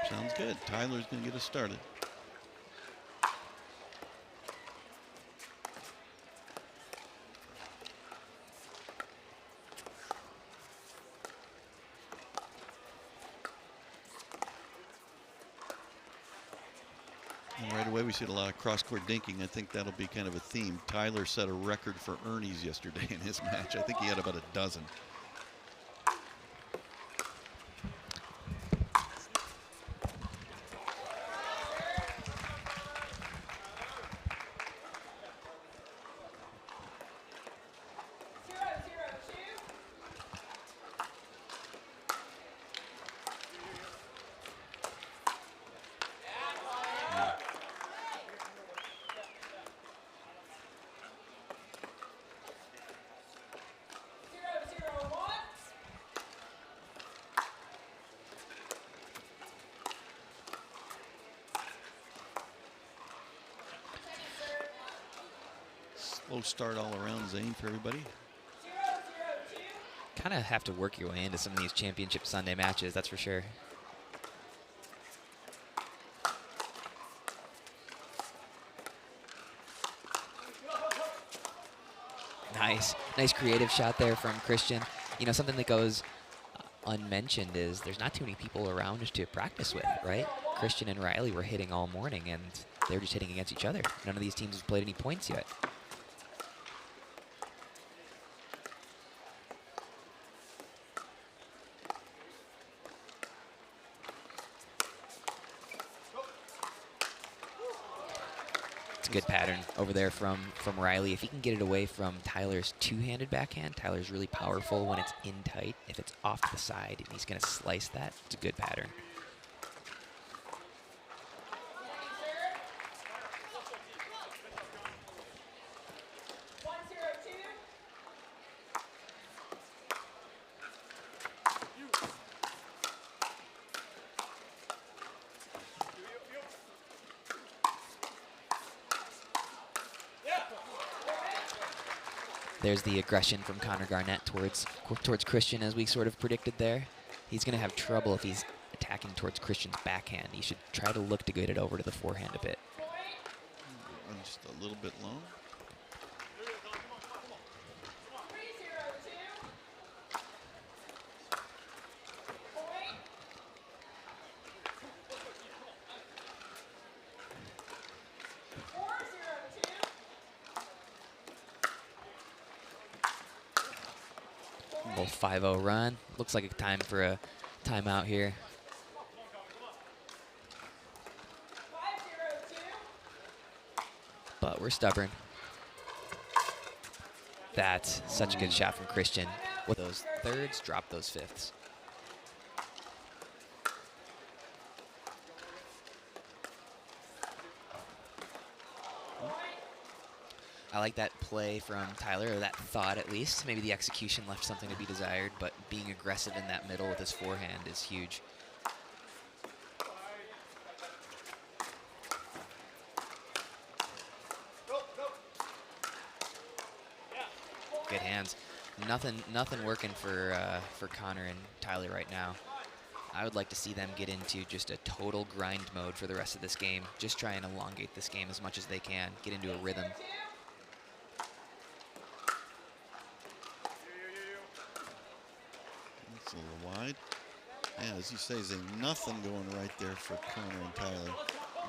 Sounds good. Tyler's going to get us started. And right away we see a lot of cross-court dinking. I think that'll be kind of a theme. Tyler set a record for Ernie's yesterday in his match. I think he had about a dozen. Slow start all around, Zane, for everybody. Kind of have to work your way into some of these championship Sunday matches, that's for sure. Nice creative shot there from Christian. You know, something that goes unmentioned is there's not too many people around to practice with, right? Christian and Riley were hitting all morning, and they're just hitting against each other. None of these teams have played any points yet. Good pattern over there from Riley. If he can get it away from Tyler's two-handed backhand, Tyler's really powerful when it's in tight. If it's off to the side and he's going to slice that, it's a good pattern. There's the aggression from Connor Garnett towards Christian, as we sort of predicted there. He's going to have trouble if he's attacking towards Christian's backhand. He should try to look to get it over to the forehand a bit. Just a little bit long. Little 5-0 run. Looks like a time for a timeout here. But we're stubborn. That's such a good shot from Christian. With those thirds, drop those fifths. I like that play from Tyler, or that thought at least. Maybe the execution left something to be desired, but being aggressive in that middle with his forehand is huge. Good hands. Nothing working for Connor and Tyler right now. I would like to see them get into just a total grind mode for the rest of this game. Just try and elongate this game as much as they can. Get into a rhythm. That's a little wide. Yeah, as you say, Zane, nothing going right there for Connor and Tyler.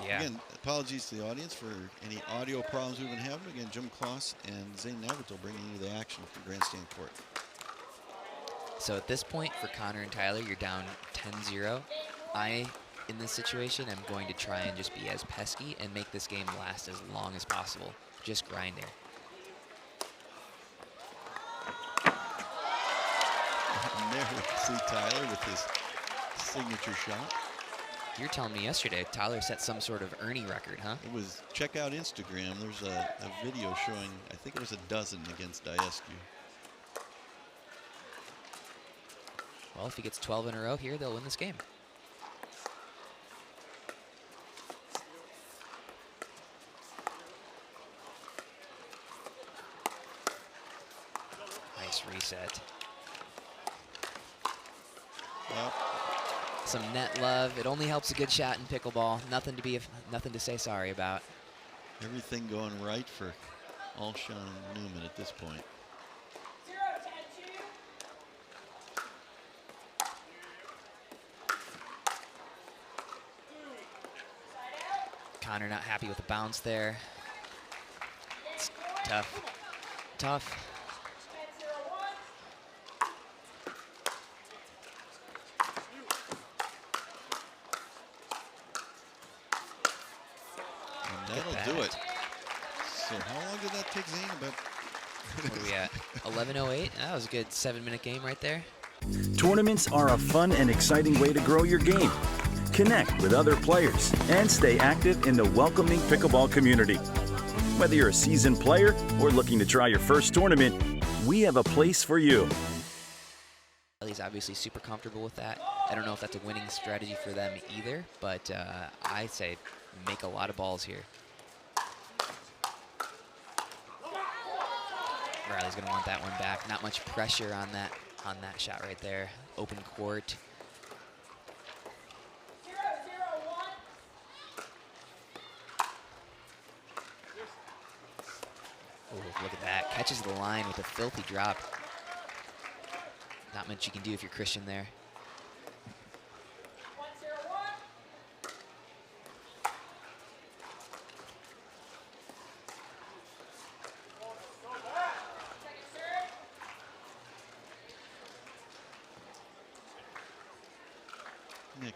Yeah. Again, apologies to the audience for any audio problems we've been having. Again, Jim Kloss and Zane Navratil bringing you the action from Grandstand Court. So at this point, for Connor and Tyler, you're down 10-0. I, in this situation, am going to try and just be as pesky and make this game last as long as possible. Just grinding. And there we see Tyler with his signature shot. You were telling me yesterday Tyler set some sort of Ernie record, huh? It was, check out Instagram. There's a video showing, I think it was a dozen against Diescu. Well, if he gets 12 in a row here, they'll win this game. Nice reset. Well, some net love. It only helps a good shot in pickleball. Nothing to say sorry about. Everything going right for Alshon and Newman at this point. Connor not happy with the bounce there. It's tough. Tough. And that'll do it. So how long did that take, Zane? About what are we at? 11:08. That was a good 7-minute game right there. Tournaments are a fun and exciting way to grow your game. Connect with other players and stay active in the welcoming pickleball community. Whether you're a seasoned player or looking to try your first tournament, we have a place for you. He's obviously super comfortable with that. I don't know if that's a winning strategy for them either, but I say make a lot of balls here. Riley's going to want that one back. Not much pressure on that shot right there. Open court. Ooh, look at that. Catches the line with a filthy drop. Not much you can do if you're Christian there. Nick,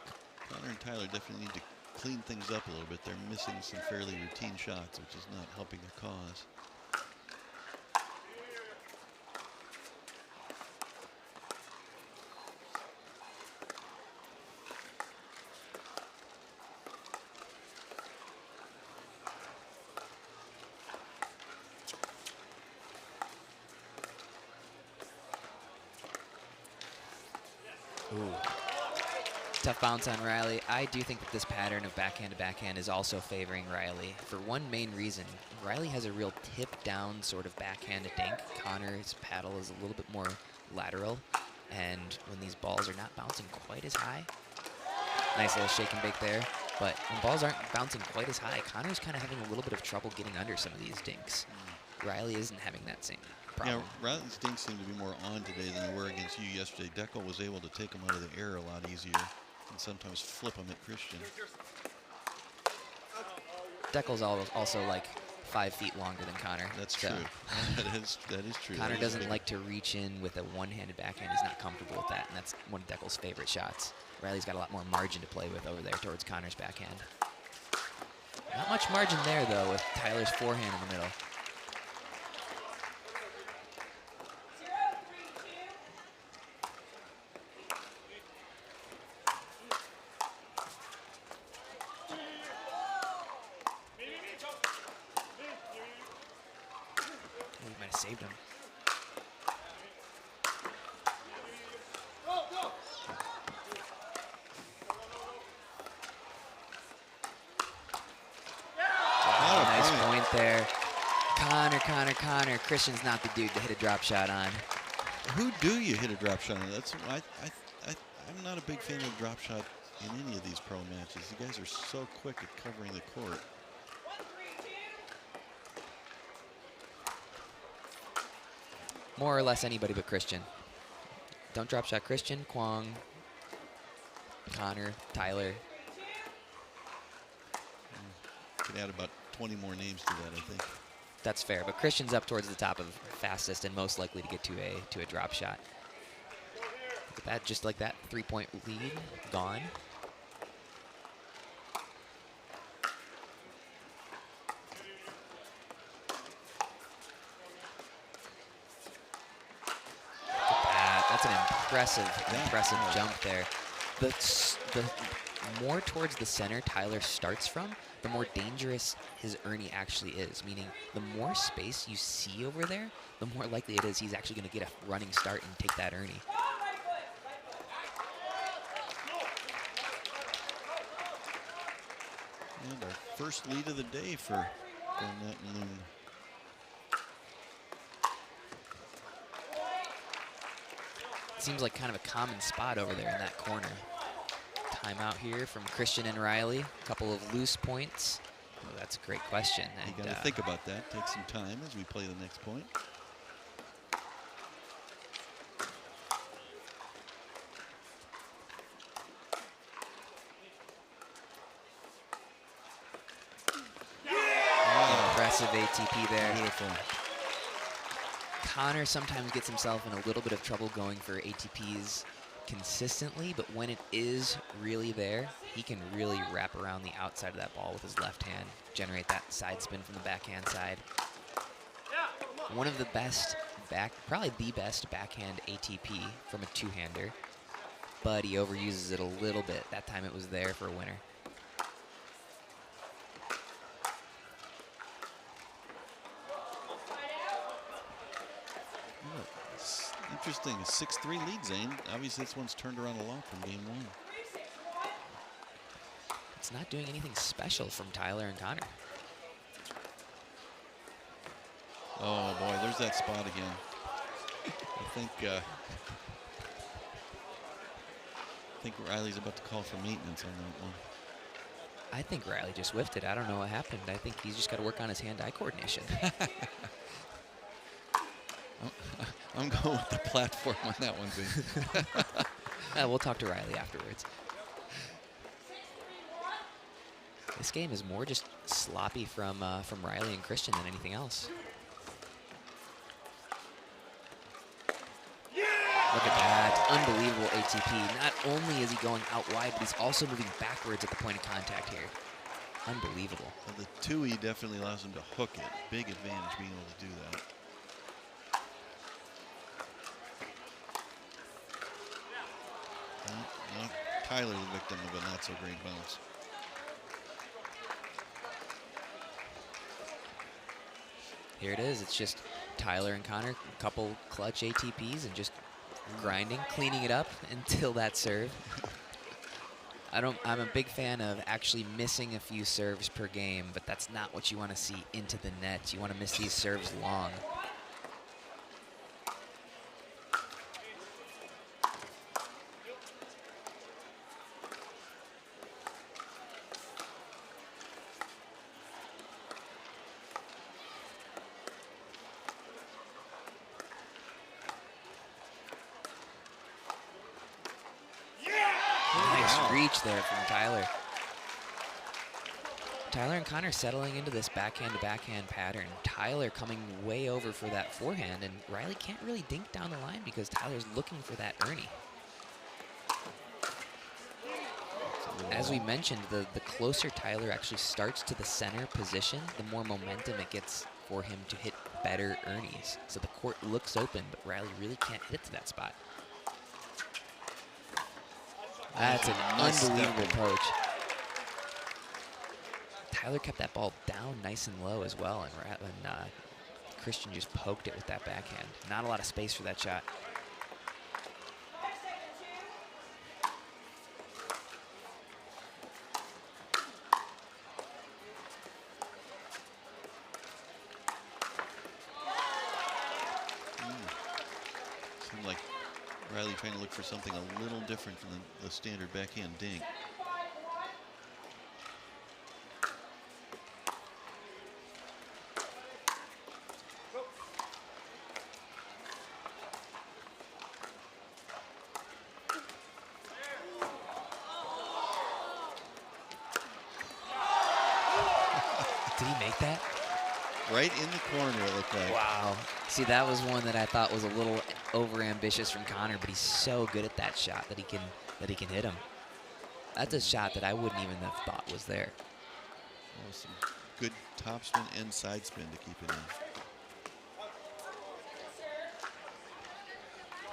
Connor and Tyler definitely need to clean things up a little bit. They're missing some fairly routine shots, which is not helping their cause. Ooh. Tough bounce on Riley. I do think that this pattern of backhand to backhand is also favoring Riley for one main reason. Riley has a real tip down sort of backhand to dink. Connor's paddle is a little bit more lateral, and when these balls are not bouncing quite as high, nice little shake and bake there, but when balls aren't bouncing quite as high, Connor's kind of having a little bit of trouble getting under some of these dinks. Riley isn't having that same problem. Yeah, Riley's dinks seem to be more on today than they were against you yesterday. Deckel was able to take them out of the air a lot easier and sometimes flip them at Christian. Deckel's also like 5 feet longer than Connor. That's so. true. that is true. Connor doesn't like to reach in with a one-handed backhand. He's not comfortable with that, and that's one of Deckel's favorite shots. Riley's got a lot more margin to play with over there towards Connor's backhand. Not much margin there, though, with Tyler's forehand in the middle. Saved him. Wow, nice point there. Connor. Christian's not the dude to hit a drop shot on. Who do you hit a drop shot on? That's I'm not a big fan of drop shot in any of these pro matches. You guys are so quick at covering the court. More or less anybody but Christian. Don't drop shot Christian, Kwong, Connor, Tyler. Could add about 20 more names to that, I think. That's fair, but Christian's up towards the top of fastest and most likely to get to a drop shot. Look at that, just like that, 3-point lead gone. That's an impressive jump there. The more towards the center Tyler starts from, the more dangerous his Ernie actually is, meaning the more space you see over there, the more likely it is he's actually going to get a running start and take that Ernie. And our first lead of the day for Garnett and Loong. Seems like kind of a common spot over there in that corner. Timeout here from Christian and Riley. A couple of loose points. Oh, that's a great question. You got to think about that. Take some time as we play the next point. Impressive ATP there. Beautiful. Connor sometimes gets himself in a little bit of trouble going for ATPs consistently, but when it is really there, he can really wrap around the outside of that ball with his left hand, generate that side spin from the backhand side. One of the best probably the best backhand ATP from a two-hander, but he overuses it a little bit. That time it was there for a winner. Interesting, a 6-3 lead, Zane. Obviously, this one's turned around a lot from game one. It's not doing anything special from Tyler and Connor. Oh boy, there's that spot again. I think Riley's about to call for maintenance on that one. I think Riley just whiffed it. I don't know what happened. I think he's just got to work on his hand-eye coordination. I'm going with the platform on that one, Zane. We'll talk to Riley afterwards. This game is more just sloppy from Riley and Christian than anything else. Look at that, unbelievable ATP. Not only is he going out wide, but he's also moving backwards at the point of contact here. Unbelievable. Well, the 2E definitely allows him to hook it. Big advantage being able to do that. Well, Tyler the victim of a not so great bounce. Here it is. It's just Tyler and Connor, a couple clutch ATPs and just grinding, cleaning it up until that serve. I'm a big fan of actually missing a few serves per game, but that's not what you want to see into the net. You want to miss these serves long. Reach there from Tyler. Tyler and Connor settling into this backhand-to-backhand pattern. Tyler coming way over for that forehand, and Riley can't really dink down the line because Tyler's looking for that Ernie. As we mentioned, the closer Tyler actually starts to the center position, the more momentum it gets for him to hit better Ernies. So the court looks open, but Riley really can't hit it to that spot. That's an unbelievable approach. Tyler kept that ball down nice and low as well, and Christian just poked it with that backhand. Not a lot of space for that shot. Seemed like Riley trying to look for something a little different from the standard backhand dink. Did he make that? Right in the corner, it looked like. Wow. See, that was one that I thought was a little over-ambitious from Connor, but he's so good at that shot that he can hit him. That's a shot that I wouldn't even have thought was there. Oh, some good topspin and side spin to keep it in.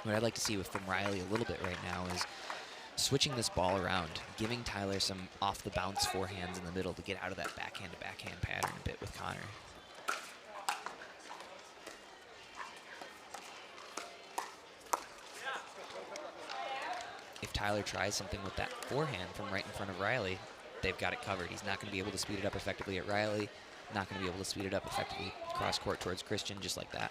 What I'd like to see from Riley a little bit right now is switching this ball around, giving Tyler some off-the-bounce forehands in the middle to get out of that backhand-to-backhand pattern a bit with Connor. If Tyler tries something with that forehand from right in front of Riley, they've got it covered. He's not going to be able to speed it up effectively at Riley, not going to be able to speed it up effectively cross-court towards Christian, just like that.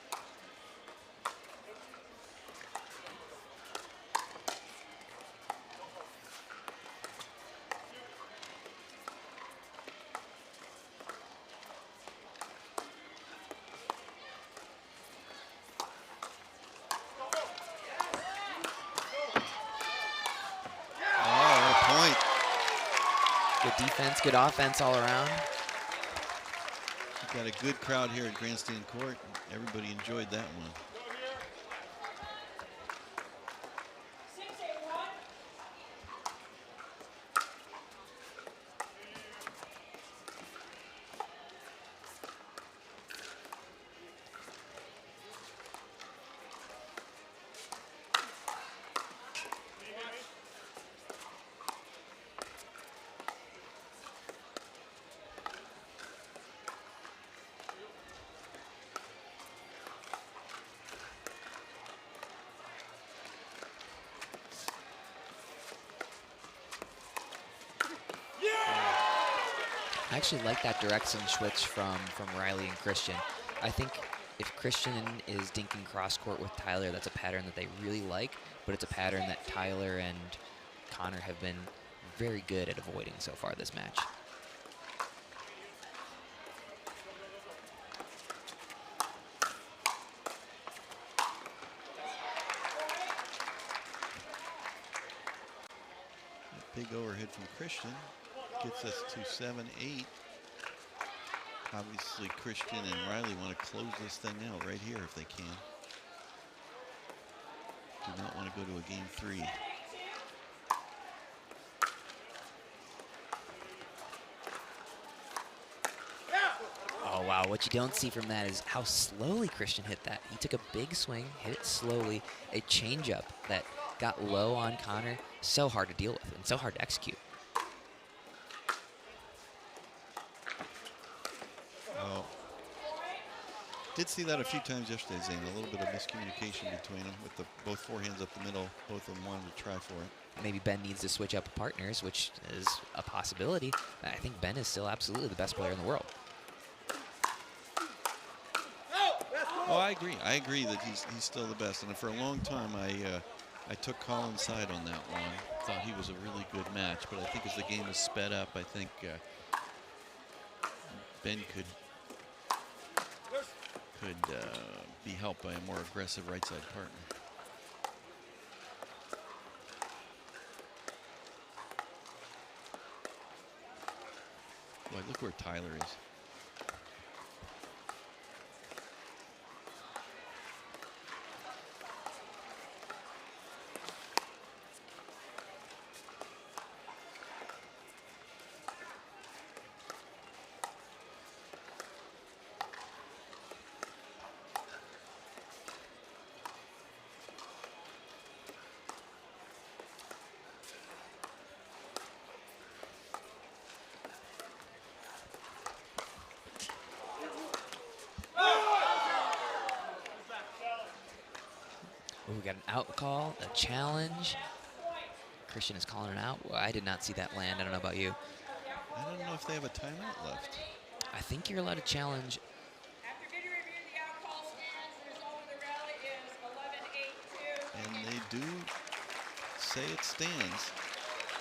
Good defense, good offense all around. We've got a good crowd here at Grandstand Court. Everybody enjoyed that one. I actually like that direction switch from Riley and Christian. I think if Christian is dinking cross court with Tyler, that's a pattern that they really like, but it's a pattern that Tyler and Connor have been very good at avoiding so far this match. Big overhead from Christian gets us to 7-8. Obviously, Christian and Riley want to close this thing out right here if they can. Do not want to go to a game 3. Oh, wow. What you don't see from that is how slowly Christian hit that. He took a big swing, hit it slowly, a changeup that got low on Connor. So hard to deal with and so hard to execute. Oh. Did see that a few times yesterday, Zane. A little bit of miscommunication between them with both forehands up the middle. Both of them wanted to try for it. Maybe Ben needs to switch up partners, which is a possibility. I think Ben is still absolutely the best player in the world. Oh, I agree. I agree that he's still the best. And for a long time, I took Colin's side on that one. Thought he was a really good match. But I think as the game has sped up, I think Ben could be helped by a more aggressive right side partner. Boy, look where Tyler is. We got an out call, a challenge. Christian is calling it out. Well, I did not see that land. I don't know about you. I don't know if they have a timeout left. I think you're allowed to challenge. After video review, the out call stands. The result of the rally is 11-8-2. And they do say it stands.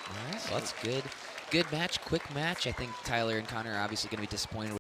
All right, well, that's good. Good match, quick match. I think Tyler and Connor are obviously going to be disappointed with